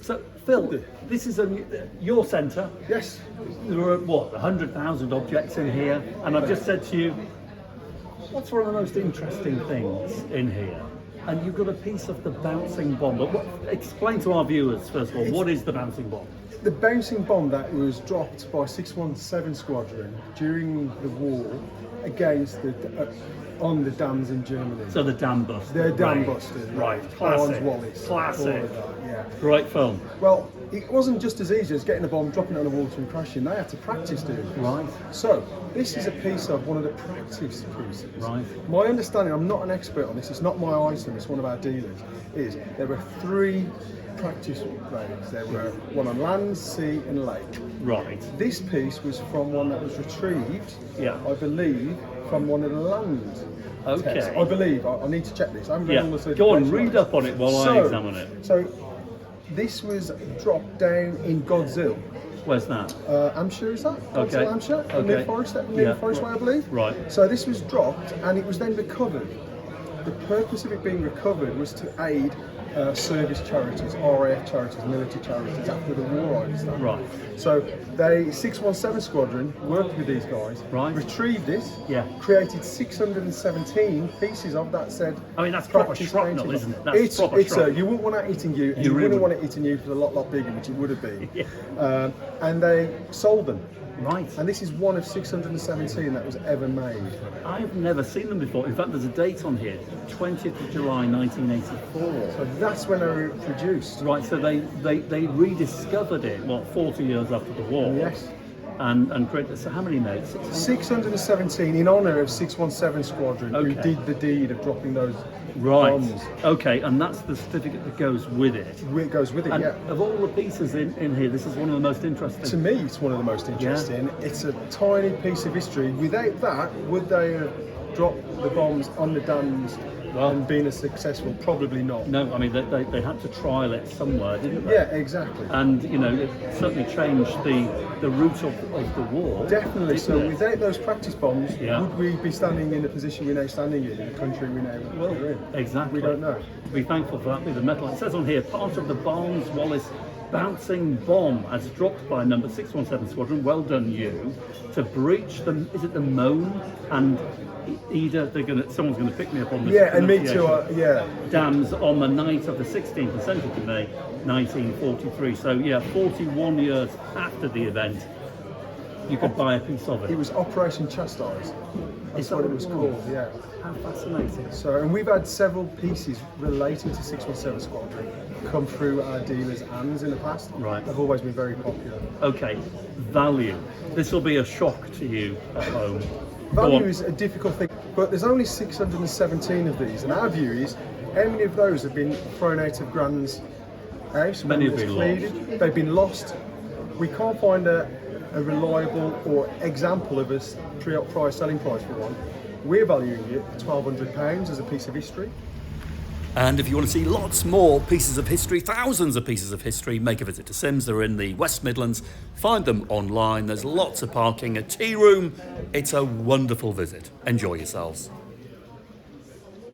So, Phil, this is your centre. Yes. There are, what, 100,000 objects in here, and I've just said to you, what's one of the most interesting things in here? And you've got a piece of the bouncing bomb. But explain to our viewers, first of all, what is the bouncing bomb? The bouncing bomb that was dropped by 617 Squadron during the war against on the dams in Germany. So the Dambusters. They're Dambusters. Right. Classic. Wallace. Classic. Yeah. Great film. Well, it wasn't just as easy as getting a bomb, dropping it on the water and crashing. They had to practice doing it. Right. So, this is a piece of one of the practice pieces. Right. My understanding, I'm not an expert on this, it's not my item, it's one of our dealers, is there were 3 practice raids. There were one on land, sea and lake. Right. This piece was from one that was retrieved, I believe, from one of the land tests. I believe, I need to check this. I haven't read all the Go on, read up on it while I examine it. So, this was dropped down in Godzilla. Where's that? Hampshire, is that? Okay. Hampshire? Okay. Near Forest Way, I believe. Right. So this was dropped and it was then recovered. The purpose of it being recovered was to aid service charities, RAF charities, military charities after the war, I understand. Right. So they 617 Squadron worked with these guys, retrieved it, created 617 pieces of that said. I mean, that's proper shrapnel, isn't it? That's proper it's shrapnel. You wouldn't want that hitting you, and you wouldn't want it hitting you if it was a lot bigger, which it would have been. And they sold them. Right. And this is one of 617 that was ever made. I've never seen them before. In fact, there's a date on here, 20th of July 1984. So that's when they were produced. Right, so they rediscovered it, 40 years after the war? Yes. And created, so how many made? 617 in honour of 617 Squadron, who did the deed of dropping those bombs. Okay, and that's the certificate that goes with it. It goes with it, and of all the pieces in here, this is one of the most interesting. To me, it's one of the most interesting. It's a tiny piece of history. Without that, would they have dropped the bombs on the dams and been as successful? Probably not. No, I mean, they had to trial it somewhere, didn't they? Yeah, exactly. And, it certainly changed the route of the war. Definitely. So without those practice bombs, would we be standing in the position we're now standing in the country we now are in? Exactly. We don't know. Be thankful for that bit of metal. It says on here, part of the Barnes-Wallis bouncing bomb as dropped by number 617 Squadron, well done you, to breach the Moan and Ida, someone's going to pick me up on this. Yeah, and me too, dams on the night of the 16th of May 1943. So 41 years after the event, you could buy a piece of it. It was Operation Chastise. That's what it was called, How fascinating. So, and we've had several pieces relating to 617 Squadron come through our dealers' hands in the past. Right. They've always been very popular. Okay, value. This will be a shock to you at home. Value is a difficult thing, but there's only 617 of these, and our view is, how many of those have been thrown out of Grand's house? Many have been lost. They've been lost. We can't find a reliable or example of a price selling price for one. We're valuing it at £1,200 as a piece of history. And if you want to see lots more pieces of history, thousands of pieces of history, make a visit to Sims. They're in the West Midlands. Find them online. There's lots of parking, a tea room. It's a wonderful visit. Enjoy yourselves.